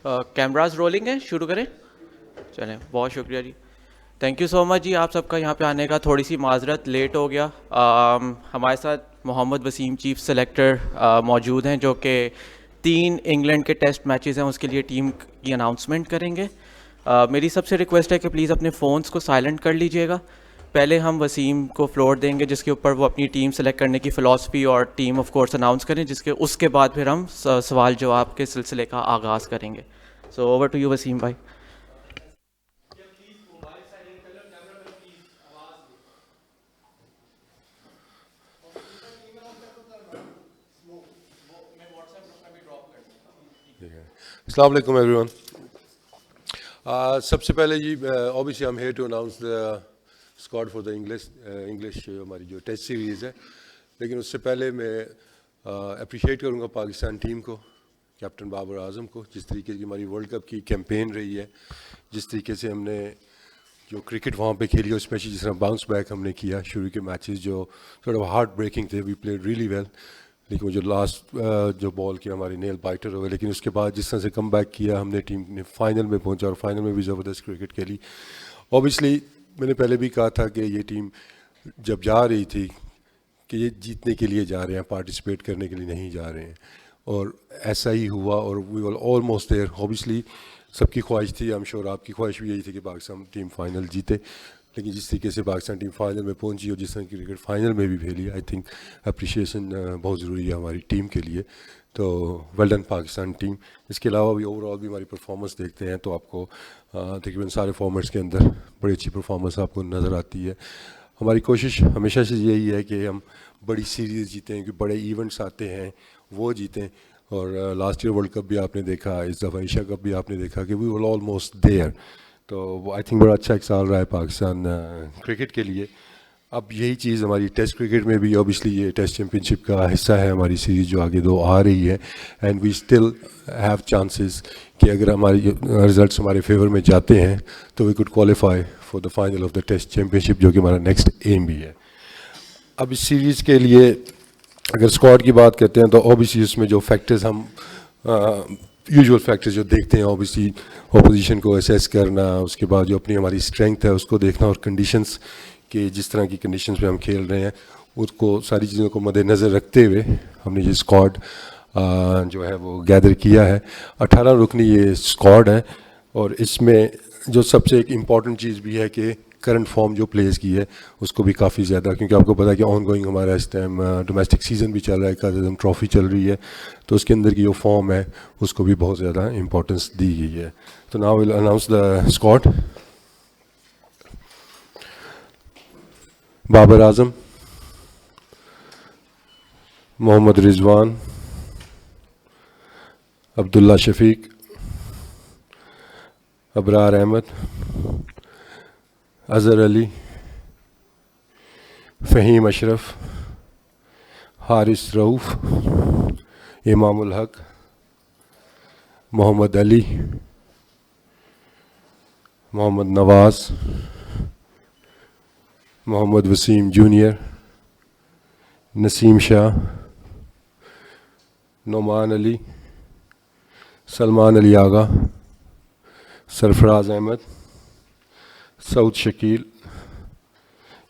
Cameras rolling ہیں, شروع کریں. چلیں, بہت شکریہ جی, تھینک یو سو مچ جی آپ سب کا یہاں پہ آنے کا. تھوڑی سی معذرت, لیٹ ہو گیا. ہمارے ساتھ محمد وسیم چیف سلیکٹر موجود ہیں جو کہ 3 انگلینڈ کے ٹیسٹ میچز ہیں اس کے لیے ٹیم کی اناؤنسمنٹ کریں گے. میری سب سے ریکویسٹ ہے کہ پلیز اپنے فونس کو سائلنٹ کر لیجیے گا. پہلے ہم وسیم کو فلور دیں گے جس کے اوپر وہ اپنی ٹیم سلیکٹ کرنے کی فلاسفی اور ٹیم آف کورس اناؤنس کریں, اس کے بعد پھر ہم سوال جواب کے سلسلے کا آغاز کریں گے. So over to you Waseem بھائی. السلام علیکم ایوری ون. سب سے پہلے جی اوبیسلی ہم here to announce the squad for the English ہماری جو ٹیسٹ سیریز ہے, لیکن اس سے پہلے میں اپریشیٹ کروں گا پاکستان ٹیم کو, کیپٹن بابر اعظم کو. جس طریقے کی ہماری ورلڈ کپ کی کیمپین رہی ہے, جس طریقے سے ہم نے جو کرکٹ وہاں پہ کھیلی, اسپیشلی جس طرح باؤنس بیک ہم نے کیا. شروع کے میچز جو تھوڑا ہارٹ بریکنگ تھے, وی پلیڈ ریئلی ویل, لیکن وہ جو لاسٹ جو بال کیا ہماری نیل بائٹر ہوئے, لیکن اس کے بعد جس طرح سے کم بیک کیا ہم نے, ٹیم نے فائنل میں پہنچا اور فائنل میں بھی زبردست کرکٹ کھیلی. اوبیسلی میں نے پہلے بھی کہا تھا کہ یہ ٹیم جب جا رہی تھی کہ یہ جیتنے کے لیے جا رہے ہیں, پارٹیسپیٹ کرنے کے لیے نہیں جا رہے ہیں, اور ایسا ہی ہوا اور وی ول آلموسٹ دیئر. اوبیسلی سب کی خواہش تھی, ایم شور آپ کی خواہش بھی یہی تھی کہ پاکستان ٹیم فائنل جیتے, لیکن جس طریقے سے پاکستان ٹیم فائنل میں پہنچی اور جس طرح کی کرکٹ فائنل میں بھی کھیلی, آئی تھنک اپریشیشن بہت ضروری ہے ہماری ٹیم کے لیے. تو ویل ڈن پاکستان ٹیم. اس کے علاوہ بھی اوور آل بھی ہماری پرفارمنس دیکھتے ہیں تو آپ کو تقریباً سارے فارمیٹس کے اندر بڑی اچھی پرفارمنس آپ کو نظر آتی ہے. ہماری کوشش ہمیشہ سے یہی ہے کہ ہم بڑی سیریز جیتیں, کہ بڑے ایونٹس آتے ہیں وہ جیتیں. اور لاسٹ ایئر ورلڈ کپ بھی آپ نے دیکھا, اس دفعہ ایشیا کپ بھی آپ نے دیکھا کہ وی ول آلموسٹ دیئر. تو آئی تھنک بڑا اچھا ایک سال رہا ہے پاکستان کرکٹ کے لیے. اب یہی چیز ہماری ٹیسٹ کرکٹ میں بھی, اوبیسلی یہ ٹیسٹ چیمپئن شپ کا حصہ ہے ہماری سیریز جو آگے 2 آ رہی ہے, and we still have chances کہ اگر ہماری رزلٹس ہمارے فیور میں جاتے ہیں تو we could qualify for the final of the test championship, جو کہ ہمارا نیکسٹ ایم بھی ہے. اب اس سیریز کے لیے اگر اسکواڈ کی بات کرتے ہیں تو اوبیسلی اس میں جو فیکٹرز ہم یوزول فیکٹرز جو دیکھتے ہیں, اوبیسلی اپوزیشن کو اسیس کرنا, اس کے بعد جو اپنی ہماری اسٹرینتھ ہے اس کو دیکھنا, اور کنڈیشنز کہ جس طرح کی کنڈیشنز میں ہم کھیل رہے ہیں اس کو, ساری چیزوں کو مد نظر رکھتے ہوئے ہم نے یہ اسکواڈ جو ہے وہ گیدر کیا ہے. 18 رکنی یہ اسکواڈ ہے, اور اس میں جو سب سے ایک امپورٹنٹ چیز بھی ہے کہ کرنٹ فارم جو پلیز کی ہے اس کو بھی کافی زیادہ, کیونکہ آپ کو پتا ہے کہ آن گوئنگ ہمارا اس ٹائم ڈومیسٹک سیزن بھی چل رہا ہے, قائد اعظم ٹرافی چل رہی ہے, تو اس کے اندر کی جو فارم ہے اس کو بھی بہت زیادہ امپورٹنس دی گئی ہے. تو now will announce the squad. Babar Azam, Muhammad Rizwan, Abdullah Shafique, Abrar Ahmed, Azhar Ali, Faheem Ashraf, Haris Rauf, Imam ul-Haq, Muhammad Ali, Muhammad Nawaz, Muhammad Waseem junior, Naseem Shah, Nauman Ali, Salman Ali Agha, Sarfaraz Ahmed, Saud Shakeel,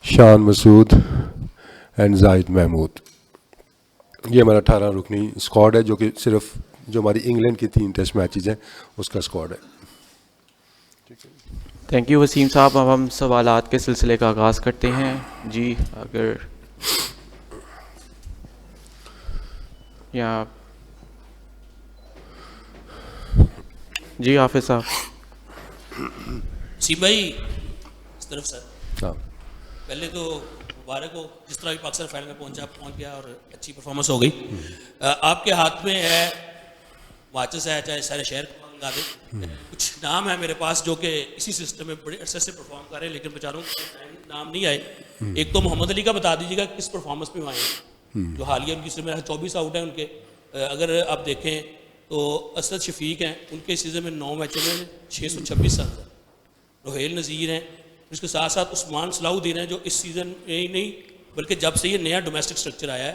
Shan Masood and زاہد محمود. یہ ہمارا 18 رکنی اسکواڈ ہے, جو کہ صرف جو ہماری انگلینڈ کے 3 ٹیسٹ میچز ہیں اس کا اسکواڈ ہے. تھینک یو وسیم صاحب. اب ہم سوالات کے سلسلے کا آغاز کرتے ہیں. جی اگر یا جی حافظ صاحب. وسیم بھائی اس طرف سر, ہاں پہلے تو مبارک ہو, جس طرح بھی پاکستان فائنل میں پہنچ گیا اور اچھی پرفارمنس ہو گئی. آپ کے ہاتھ میں ہے واچس ہے, چاہے سارے شہر کو منگا دیں. کچھ نام ہے میرے پاس جو کہ اسی سسٹم میں بڑے عرصے سے پرفارم کر رہے ہیں, لیکن بیچاروں نام نہیں آئے. ایک تو محمد علی کا بتا دیجیے گا کس پرفارمنس میں آئے ہیں, جو حالیہ ان کی سیزن میں 24 آؤٹ ہیں ان کے. اگر آپ دیکھیں تو اسد شفیق ہیں, ان کے سیزن میں 9 میچوں میں 626 رنز ہیں. روہیل نذیر ہیں, اس کے ساتھ ساتھ عثمان صلاح الدین ہیں جو اس سیزن میں ہی نہیں بلکہ جب سے یہ نیا ڈومیسٹک سٹرکچر آیا ہے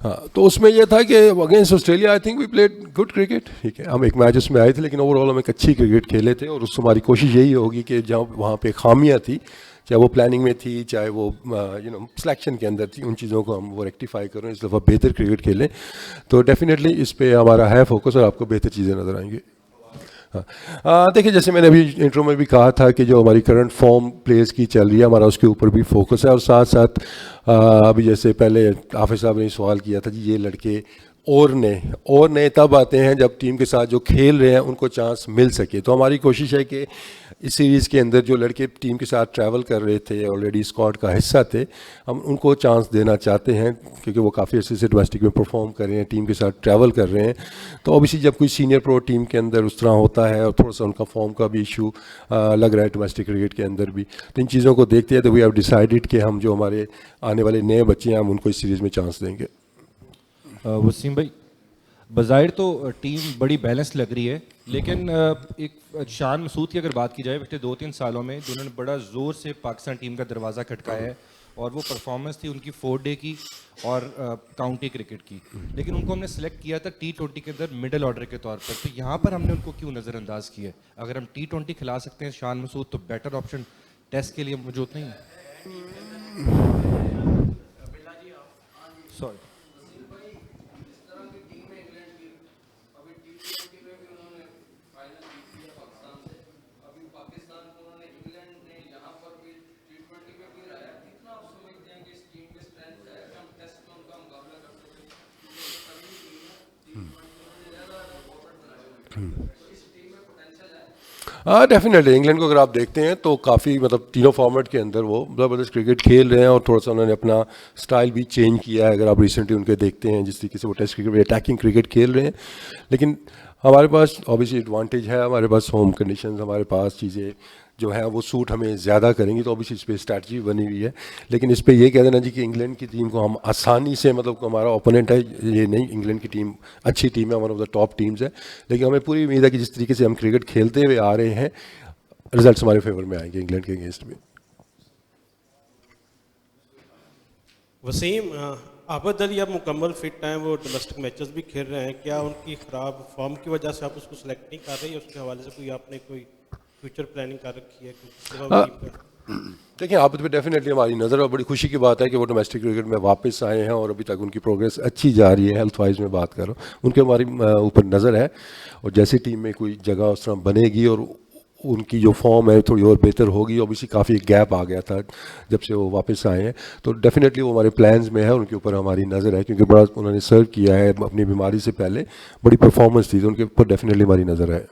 ہاں تو اس میں یہ تھا کہ against Australia I think we played good cricket, ٹھیک ہے, ہم ایک میچ اس میں آئے تھے لیکن اوور آل ہم ایک اچھی کرکٹ کھیلے تھے, اور اس ہماری کوشش یہی ہوگی کہ جہاں وہاں پہ خامیاں تھی, چاہے وہ پلاننگ میں تھی, چاہے وہ سلیکشن کے اندر تھی, ان چیزوں کو ہم وہ ریکٹیفائی کریں, اس دفعہ بہتر کرکٹ کھیلیں. تو ڈیفینیٹلی اس پہ ہمارا ہے فوکس, اور آپ کو بہتر چیزیں نظر آئیں گی. دیکھیے جیسے میں نے ابھی انٹرو میں بھی کہا تھا کہ جو ہماری کرنٹ فارم پلیئرس کی چل رہی ہے, ہمارا اس کے اوپر بھی فوکس ہے, اور ساتھ ساتھ ابھی جیسے پہلے حافظ صاحب نے سوال کیا تھا جی یہ لڑکے اور نئے تب آتے ہیں جب ٹیم کے ساتھ جو کھیل رہے ہیں ان کو چانس مل سکے. تو ہماری کوشش ہے کہ اس سیریز کے اندر جو لڑکے ٹیم کے ساتھ ٹریول کر رہے تھے, آلریڈی اسکواڈ کا حصہ تھے, ہم ان کو چانس دینا چاہتے ہیں کیونکہ وہ کافی عرصے سے ڈومیسٹک میں پرفارم کر رہے ہیں, ٹیم کے ساتھ ٹریول کر رہے ہیں. تو اوبیسلی جب کوئی سینئر پرو ٹیم کے اندر اس طرح ہوتا ہے, اور تھوڑا سا ان کا فارم کا بھی ایشو لگ رہا ہے ڈومیسٹک کرکٹ کے اندر بھی, تو ان چیزوں کو دیکھتے ہیں تو وی ہیو ڈیسائیڈڈ کہ ہم جو ہمارے آنے والے نئے بچے ہیں ہم ان کو اس سیریز میں چانس دیں گے. وسیم بھائی, بظاہر تو ٹیم بڑی بیلنس لگ رہی ہے, لیکن ایک شان مسعود کی اگر بات کی جائے پچھلے 2-3 سالوں میں جنہوں نے بڑا زور سے پاکستان ٹیم کا دروازہ کھٹکایا ہے, اور وہ پرفارمنس تھی ان کی 4 ڈے کی اور کاؤنٹی کرکٹ کی, لیکن ان کو ہم نے سلیکٹ کیا تھا T20 کے اندر مڈل آرڈر کے طور پر. تو یہاں پر ہم نے ان کو کیوں نظر انداز کیا ہے؟ اگر ہم T20 کھلا سکتے ہیں شان مسعود, تو بیٹر آپشن ٹیسٹ کے لیے موجود نہیں ہے. سوری ہاں ڈیفینیٹلی انگلینڈ کو اگر آپ دیکھتے ہیں تو کافی تینوں فارمیٹ کے اندر وہ زبردست کرکٹ کھیل رہے ہیں, اور تھوڑا سا انہوں نے اپنا اسٹائل بھی چینج کیا ہے. اگر آپ ریسنٹلی ان کے دیکھتے ہیں جس طریقے سے وہ ٹیسٹ کرکٹ میں اٹیکنگ کرکٹ کھیل رہے ہیں, لیکن ہمارے پاس اوبیسلی ایڈوانٹیج ہے, ہمارے پاس ہوم کنڈیشنز, ہمارے پاس چیزیں جو ہیں وہ سوٹ ہمیں زیادہ کریں گی, تو اوبیسلی اس پہ اسٹریٹجی بنی ہوئی ہے. لیکن اس پہ یہ کہہ دینا جی کہ انگلینڈ کی ٹیم کو ہم آسانی سے ہمارا اوپوننٹ ہے, یہ نہیں. انگلینڈ کی ٹیم اچھی ٹیم ہے, one of the top teams ہے, لیکن ہمیں پوری امید ہے کہ جس طریقے سے ہم کرکٹ کھیلتے ہوئے آ رہے ہیں رزلٹس ہمارے فیور میں آئیں گے انگلینڈ کے اگینسٹ میں. وسیم, عابد علی اب مکمل فٹ ہیں, وہ ڈومیسٹک میچز بھی کھیل رہے ہیں, کیا ان کی خراب فارم کی وجہ سے آپ اس کو سلیکٹ نہیں کر رہے, یا اس کے حوالے سے کوئی آپ نے کوئی فیوچر پلاننگ کر رکھی ہے؟ دیکھیں عابد پہ ڈیفینیٹلی ہماری نظر, اور بڑی خوشی کی بات ہے کہ وہ ڈومیسٹک کرکٹ میں واپس آئے ہیں, اور ابھی تک ان کی پروگریس اچھی جا رہی ہے. ہیلتھ وائز میں بات کر رہا ہوں, ان کے ہماری اوپر نظر ہے, اور جیسے ٹیم میں کوئی جگہ اس طرح بنے گی اور ان کی جو فارم ہے تھوڑی اور بہتر ہوگی. اوبیسلی کافی گیپ آ گیا تھا جب سے وہ واپس آئے ہیں, تو ڈیفینیٹلی وہ ہمارے پلانز میں ہے, ان کے اوپر ہماری نظر ہے, کیونکہ بڑا انہوں نے سرو کیا ہے اپنی بیماری سے پہلے, بڑی پرفارمنس تھی, تو ان کے اوپر ڈیفینیٹلی ہماری نظر ہے.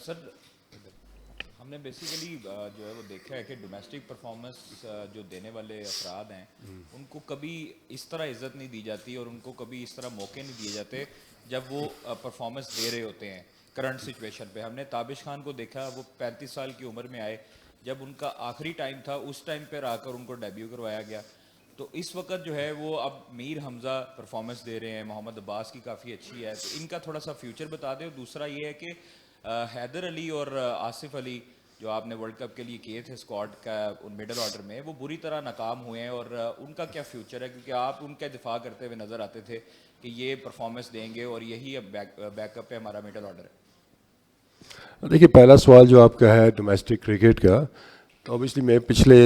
سر ہم نے بیسیکلی جو ہے وہ دیکھا ہے کہ ڈومیسٹک پرفارمنس جو دینے والے افراد ہیں ان کو کبھی اس طرح عزت نہیں دی جاتی, اور ان کو کبھی اس طرح موقع نہیں دیے جاتے جب وہ پرفارمنس دے رہے ہوتے ہیں. کرنٹ سچویشن پہ ہم نے تابش خان کو دیکھا, وہ 35 سال کی عمر میں آئے, جب ان کا آخری ٹائم تھا اس ٹائم پہ آ کر ان کو ڈیبیو کروایا گیا. تو اس وقت جو ہے وہ اب میر حمزہ پرفارمنس دے رہے ہیں, محمد عباس کی کافی اچھی ہے, تو ان کا تھوڑا سا فیوچر بتا دیں. اور دوسرا یہ ہے کہ حیدر علی اور آصف علی جو آپ نے ورلڈ کپ کے لیے کیے تھے اسکواڈ کا مڈل آرڈر میں, وہ بری طرح ناکام ہوئے ہیں, اور ان کا کیا فیوچر ہے, کیونکہ آپ ان کا دفاع کرتے ہوئے نظر آتے تھے کہ یہ پرفارمنس دیں گے اور یہی اب بیک اپ ہے ہمارا مڈل آرڈر ہے. دیکھیے پہلا سوال جو آپ کا ہے ڈومیسٹک کرکٹ کا, تو اوبیسلی میں پچھلے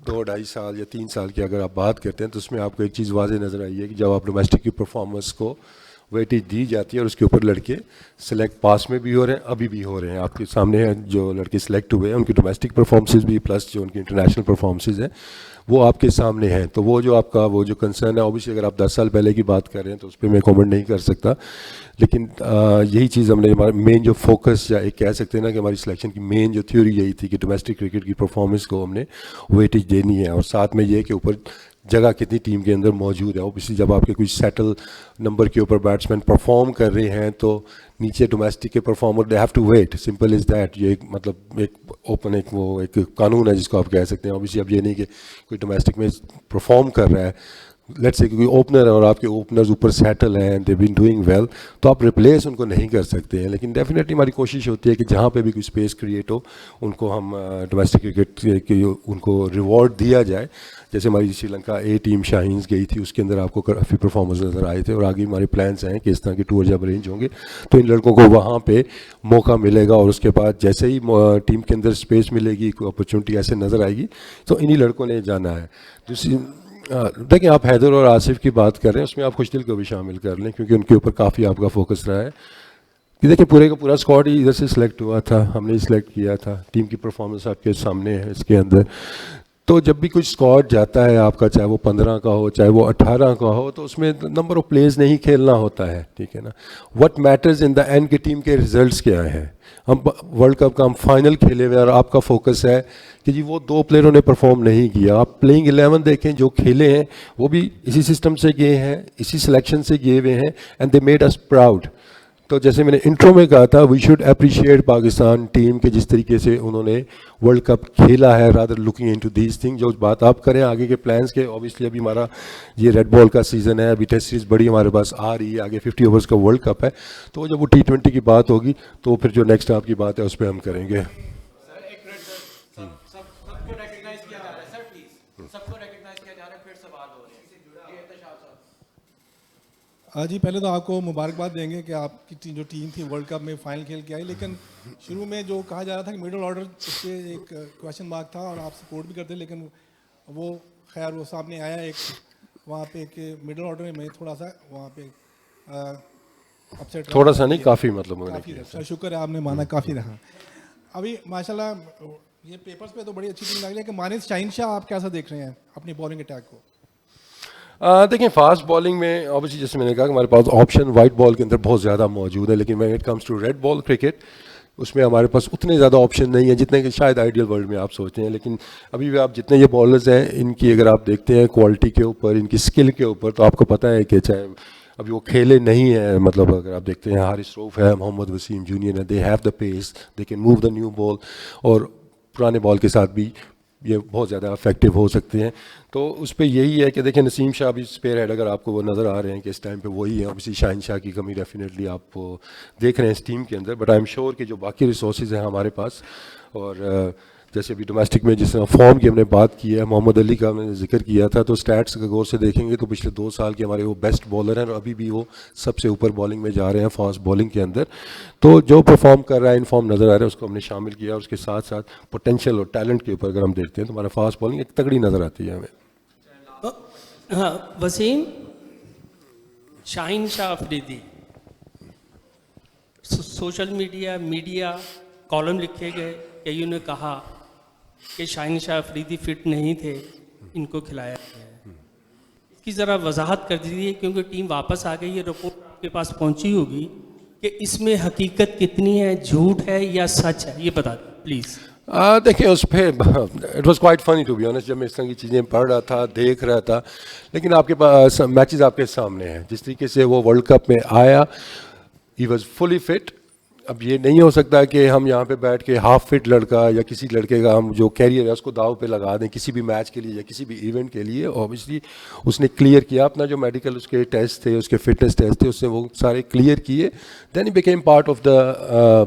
2-2.5 سال یا 3 سال کی اگر آپ بات کرتے ہیں تو اس میں آپ کو ایک چیز واضح نظر آئی ہے کہ جب آپ ڈومیسٹک کی پرفارمنس کو ویٹیج دی جاتی ہے, اور اس کے اوپر لڑکے سلیکٹ پاس میں بھی ہو رہے ہیں, ابھی بھی ہو رہے ہیں, آپ کے سامنے ہیں جو لڑکے سلیکٹ ہوئے ہیں ان کی ڈومیسٹک پرفارمنسز بھی پلس جو ان کی انٹرنیشنل پرفارمنسز ہیں وہ آپ کے سامنے ہیں. تو وہ جو آپ کا وہ جو کنسرن ہے, اوبیسلی اگر آپ 10 سال پہلے کی بات کر رہے ہیں تو اس پہ میں کامنٹ نہیں کر سکتا, لیکن یہی چیز ہم نے ہمارا مین جو فوکس یا ایک کہہ سکتے ہیں نا کہ ہماری سلیکشن کی مین جو تھیوری یہی تھی کہ ڈومیسٹک کرکٹ کی پرفارمنس کو ہم نے ویٹیج دینی ہے, اور ساتھ میں یہ کہ اوپر جگہ کتنی ٹیم کے اندر موجود ہے. اوبیسلی جب آپ کے کوئی سیٹل نمبر کے اوپر بیٹسمین پرفارم کر رہے ہیں تو نیچے ڈومیسٹک کے performer they have to wait, simple as that. یہ ایک اوپن ایک قانون ہے جس کو آپ کہہ سکتے ہیں. اوبیسلی اب یہ نہیں کہ کوئی ڈومیسٹک میں پرفارم کر رہا ہے, لیٹس سے کوئی اوپنر ہے اور آپ کے اوپنرز اوپر سیٹل ہیں, دے بین ڈوئنگ ویل, تو آپ ریپلیس ان کو نہیں کر سکتے ہیں. لیکن ڈیفینیٹلی ہماری کوشش ہوتی ہے کہ جہاں پہ بھی کوئی اسپیس کریٹ ہو ان کو ہم ڈومیسٹک کرکٹ کی ان کو ریوارڈ دیا جائے. جیسے ہماری سری لنکا اے ٹیم شاہینز گئی تھی، اس کے اندر آپ کو کافی پرفارمنس نظر آئے تھے، اور آگے ہمارے پلانس ہیں کہ اس طرح کے ٹور جب ارینج ہوں گے تو ان لڑکوں کو وہاں پہ موقع ملے گا، اور اس کے بعد جیسے ہی ٹیم کے اندر اسپیس ملے گی، کوئی اپرچونٹی ایسے نظر آئے گی تو انہی لڑکوں نے جانا ہے. دوسری دیکھیں آپ حیدر اور آصف کی بات کر رہے ہیں، اس میں آپ خوش دل کو بھی شامل کر لیں کیونکہ ان کے اوپر کافی آپ کا فوکس رہا ہے. کہ دیکھیں پورے کا پورا اسکواڈ ہی ادھر سے سلیکٹ ہوا تھا، ہم نے سلیکٹ کیا تھا، ٹیم کی پرفارمنس آپ کے سامنے ہے اس کے اندر. تو جب بھی کچھ اسکواڈ جاتا ہے آپ کا، چاہے وہ 15 کا ہو چاہے وہ 18 کا ہو، تو اس میں نمبر آف پلیئرز نہیں کھیلنا ہوتا ہے، ٹھیک ہے نا. What matters in the end کی ٹیم کے ریزلٹس کیا ہیں. ہم ورلڈ کپ کا ہم فائنل کھیلے ہوئے اور آپ کا فوکس ہے کہ جی وہ 2 پلیئروں نے پرفارم نہیں کیا. آپ پلینگ 11 دیکھیں جو کھیلے ہیں وہ بھی اسی سسٹم سے گئے ہیں، اسی سلیکشن سے گئے ہوئے ہیں، and they made us proud. تو جیسے میں نے انٹرو میں کہا تھا we should appreciate Pakistan team کے جس طریقے سے انہوں نے ورلڈ کپ کھیلا ہے، rather looking into these thing. جو بات آپ کریں آگے کے پلانس کے، اوبیسلی ابھی ہمارا یہ ریڈ بال کا سیزن ہے، ابھی ٹیسٹ سیریز بڑی ہمارے پاس آ رہی ہے، آگے 50 اوورز کا ورلڈ کپ ہے، تو جب وہ T20 کی بات ہوگی تو پھر جو نیکسٹ آپ کی بات ہے اس پہ ہم کریں گے. جی پہلے تو آپ کو مبارکباد دیں گے کہ آپ کی جو ٹیم تھی ورلڈ کپ میں فائنل کھیل کے آئی، لیکن شروع میں جو کہا جا رہا تھا کہ مڈل آرڈر اس پہ ایک کویشچن مارک تھا اور آپ سپورٹ بھی کرتے، لیکن وہ خیر وہ سامنے آیا ایک وہاں پہ کہ مڈل آرڈر میں تھوڑا سا وہاں پہ اپسیٹ، تھوڑا سا نہیں کافی مطلب کافی رہا. شکر ہے آپ نے مانا کافی رہا. ابھی ماشاء اللہ یہ پیپرز پہ تو بڑی اچھی ٹیم لگ رہی ہے کہ مانس شاہین شاہ آپ کیسا دیکھ رہے ہیں اپنی بالنگ اٹیک کو؟ دیکھیں فاسٹ بالنگ میں اوبیسلی جیسے میں نے کہا کہ ہمارے پاس آپشن وائٹ بال کے اندر بہت زیادہ موجود ہے، لیکن when it comes to red ball cricket اس میں ہمارے پاس اتنے زیادہ آپشن نہیں ہیں جتنے کہ شاید آئیڈیل ورلڈ میں آپ سوچتے ہیں. لیکن ابھی بھی آپ جتنے یہ بالرز ہیں ان کی اگر آپ دیکھتے ہیں کوالٹی کے اوپر، ان کی اسکل کے اوپر، تو آپ کو پتہ ہے کہ چاہے ابھی وہ کھیلے نہیں ہیں، مطلب اگر آپ دیکھتے ہیں حارث روف ہے، محمد وسیم جونیئر ہے، they have the pace, they can move the new ball, اور پرانے بال کے ساتھ بھی یہ بہت زیادہ افیکٹو ہو سکتے ہیں. تو اس پہ یہی ہے کہ دیکھیں نسیم شاہ بھی اسپیئر ہیڈ اگر آپ کو وہ نظر آ رہے ہیں کہ اس ٹائم پہ وہی ہے. اوبیسلی شاہین شاہ کی کمی ڈیفینیٹلی آپ دیکھ رہے ہیں اس ٹیم کے اندر، بٹ آئی ایم شیور کہ جو باقی ریسورسز ہیں ہمارے پاس، اور جیسے ابھی ڈومیسٹک میں جس طرح فارم کی ہم نے بات کی ہے، محمد علی کا ہم نے ذکر کیا تھا، تو اسٹیٹس کا غور سے دیکھیں گے تو پچھلے 2 سال کے ہمارے وہ بیسٹ بالر ہیں اور ابھی بھی وہ سب سے اوپر بالنگ میں جا رہے ہیں فاسٹ بالنگ کے اندر. تو جو پرفارم کر رہا ہے، انفارم نظر آ رہا ہے، اس کو ہم نے شامل کیا، اور اس کے ساتھ ساتھ پوٹینشیل اور ٹیلنٹ کے اوپر اگر ہم دیکھتے ہیں تو ہمارا فاسٹ بالنگ ایک تگڑی نظر آتی ہے ہمیں. ہاں وسیم، شاہین شاہ افریدی، سوشل میڈیا کالم لکھے گئے، کئیوں نے کہا کہ شاہین شاہ افریدی فٹ نہیں تھے، ان کو کھلایا گیا ہے. اس کی ذرا وضاحت کر دیجیے کیونکہ ٹیم واپس آ گئی ہے، رپورٹ آپ کے پاس پہنچی ہوگی کہ اس میں حقیقت کتنی ہے، جھوٹ ہے یا سچ ہے، یہ بتا دیں پلیز. دیکھیں اس پہ اٹ واز کوائٹ فنی ٹو بی آنیسٹ، جب میں اس طرح کی چیزیں پڑھ رہا تھا، دیکھ رہا تھا، لیکن آپ کے پاس میچز آپ کے سامنے ہیں. جس طریقے سے وہ ورلڈ کپ میں آیا، ہی واز فلی فٹ. اب یہ نہیں ہو سکتا کہ ہم یہاں پہ بیٹھ کے ہاف فٹ لڑکا یا کسی لڑکے کا ہم جو کیریئر ہے اس کو داؤ پہ لگا دیں کسی بھی میچ کے لیے یا کسی بھی ایونٹ کے لیے. اوبیسلی اس نے کلیئر کیا اپنا جو میڈیکل اس کے ٹیسٹ تھے، اس کے فٹنس ٹیسٹ تھے، اس نے وہ سارے کلیئر کیے. Then he became part of the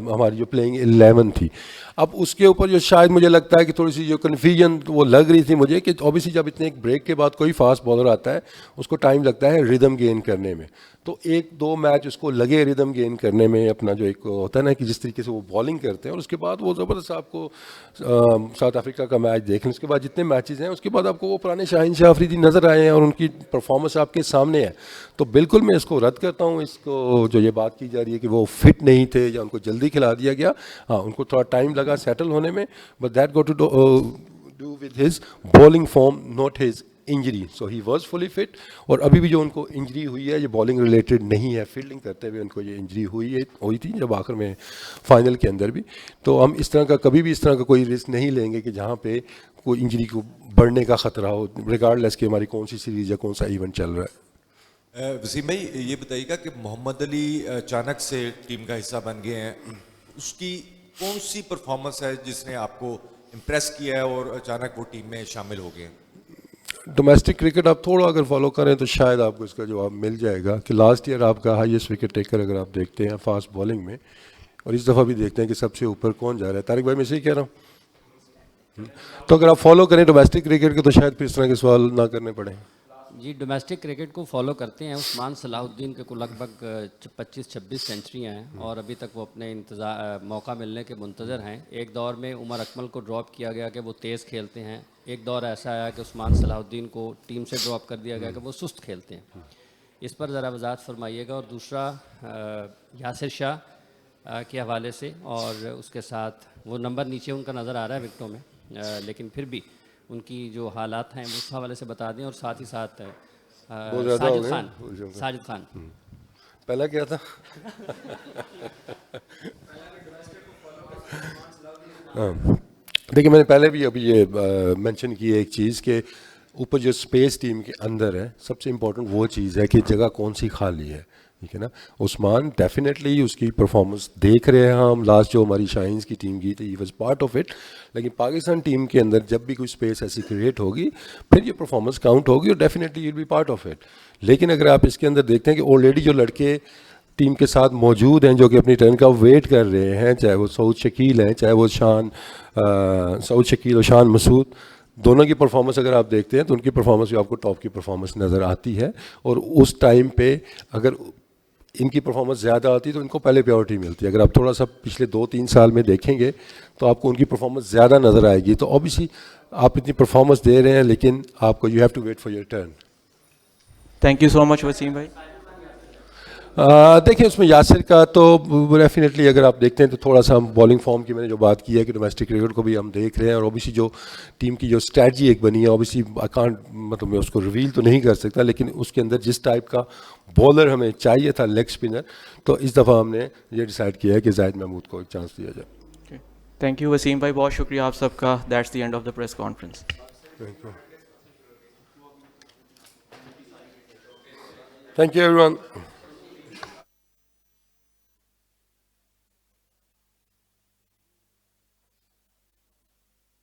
ہماری جو پلینگ 11 تھی. اب اس کے اوپر جو شاید مجھے لگتا ہے کہ تھوڑی سی جو کنفیوژن وہ لگ رہی تھی مجھے کہ اوبیسلی جب اتنے ایک بریک کے بعد کوئی فاسٹ بالر آتا ہے اس کو ٹائم لگتا ہے ریدم گین کرنے میں. تو 1-2 میچ اس کو لگے ریدم گین کرنے میں، اپنا جو ایک ہوتا ہے نا کہ جس طریقے سے وہ بالنگ کرتے ہیں، اور اس کے بعد وہ زبردست آپ کو ساؤتھ افریقہ کا میچ دیکھ لیں، اس کے بعد جتنے میچز ہیں اس کے بعد آپ کو وہ پرانے شاہین شاہ افریدی نظر آئے ہیں اور ان کی پرفارمنس آپ کے سامنے ہے. تو بالکل میں اس کو رد کرتا ہوں، اس کو جو یہ بات کی جا رہی ہے کہ وہ فٹ نہیں تھے یا ان کو جلدی کھلا دیا گیا. ہاں ان کو تھوڑا ٹائم لگا سیٹل ہونے میں، but that got to do with his bowling form not his injury. So he was fully fit. اور ابھی بھی جو ان کو انجری ہوئی ہے یہ بالنگ ریلیٹڈ نہیں ہے، فیلڈنگ کرتے ہوئے ان کو یہ انجری ہوئی تھی جب آخر میں فائنل کے اندر بھی. تو ہم اس طرح کا کبھی بھی اس طرح کا کوئی رسک نہیں لیں گے کہ جہاں پہ کوئی انجری کو بڑھنے کا خطرہ ہو، ریگارڈ لیس کہ ہماری کون سی سیریز یا کون سا ایونٹ چل رہا ہے. وسیم بھائی یہ بتائیے گا کہ محمد علی اچانک سے ٹیم کا حصہ بن گئے ہیں، اس کی کون سی پرفارمنس ہے جس نے آپ کو امپریس کیا ہے اور اچانک وہ ٹیم میں شامل ہو گئے ہیں؟ ڈومیسٹک کرکٹ آپ تھوڑا اگر فالو کریں تو شاید آپ کو اس کا جواب مل جائے گا کہ لاسٹ ایئر آپ کا ہائیسٹ وکٹ ٹیکر اگر آپ دیکھتے ہیں فاسٹ بالنگ میں، اور اس دفعہ بھی دیکھتے ہیں کہ سب سے اوپر کون جا رہا ہے. طارق بھائی میں صحیح کہہ رہا ہوں؟ تو اگر آپ فالو کریں ڈومیسٹک کرکٹ کے تو شاید پھر اس طرح کے سوال نہ کرنے پڑیں. جی ڈومیسٹک کرکٹ کو فالو کرتے ہیں. عثمان صلاح الدین کے کو لگ بھگ 25-26 سینچریاں ہیں اور ابھی تک وہ اپنے موقع ملنے کے منتظر ہیں. ایک دور میں عمر اکمل کو ڈراپ کیا گیا کہ وہ تیز کھیلتے ہیں. ایک دور ایسا آیا کہ عثمان صلاح الدین کو ٹیم سے ڈراپ کر دیا گیا کہ وہ سست کھیلتے ہیں. اس پر ذرا وضاحت فرمائیے گا. اور دوسرا یاسر شاہ کے حوالے سے, اور اس کے ساتھ وہ نمبر نیچے ان کا نظر آ رہا ہے وکٹوں میں, لیکن پھر بھی ان کی جو حالات ہیں اس حوالے سے بتا دیں. اور ساتھ ہی ساتھ ساجد خان پہلا کیا تھا؟ دیکھیے میں نے پہلے بھی ابھی یہ مینشن کی ہے ایک چیز کہ اوپر جو اسپیس ٹیم کے اندر ہے سب سے امپورٹنٹ وہ چیز ہے کہ جگہ کون سی خالی ہے, ٹھیک ہے نا. عثمان ڈیفینیٹلی اس کی پرفارمنس دیکھ رہے ہیں ہم, لاسٹ جو ہماری شاہینز کی ٹیم کی تھی he was part of it, لیکن پاکستان ٹیم کے اندر جب بھی کوئی اسپیس ایسی کریٹ ہوگی پھر یہ پرفارمنس کاؤنٹ ہوگی اور definitely will be part of it. لیکن اگر آپ اس کے اندر دیکھتے ہیں کہ آلریڈی جو لڑکے ٹیم کے ساتھ موجود ہیں جو کہ اپنی ٹرن کا ویٹ کر رہے ہیں, چاہے وہ سعود شکیل ہیں, چاہے وہ سعود شکیل اور شان مسعود, دونوں کی پرفارمنس اگر آپ دیکھتے ہیں تو ان کی پرفارمنس بھی آپ کو ٹاپ کی پرفارمنس نظر آتی ہے. اور اس ٹائم پہ اگر ان کی پرفارمنس زیادہ آتی ہے تو ان کو پہلے پیورٹی ملتی ہے. اگر آپ تھوڑا سا پچھلے 2-3 سال میں دیکھیں گے تو آپ کو ان کی پرفارمنس زیادہ نظر آئے گی. تو اوبیسلی آپ اتنی پرفارمنس دے رہے ہیں لیکن آپ کو you have to wait for your turn. Thank you so much Waseem بھائی. دیکھیں اس میں یاسر کا تو ڈیفینیٹلی اگر آپ دیکھتے ہیں تو تھوڑا سا ہم بالنگ فارم کی میں نے جو بات کی ہے کہ ڈومیسٹک کرکٹ کو بھی ہم دیکھ رہے ہیں, اور اوبیسلی جو ٹیم کی جو اسٹریٹجی ایک بنی ہے اوبیسلی مطلب میں اس کو ریویل تو نہیں کر سکتا, لیکن اس کے اندر جس ٹائپ کا بولر ہمیں چاہیے تھا لیگ اسپنر, تو اس دفعہ ہم نے یہ ڈیسائیڈ کیا ہے کہ زاہد محمود کو ایک چانس دیا جائے. تھینک یو وسیم بھائی, بہت شکریہ آپ سب کا. That's the end of the press conference. Thank you every one.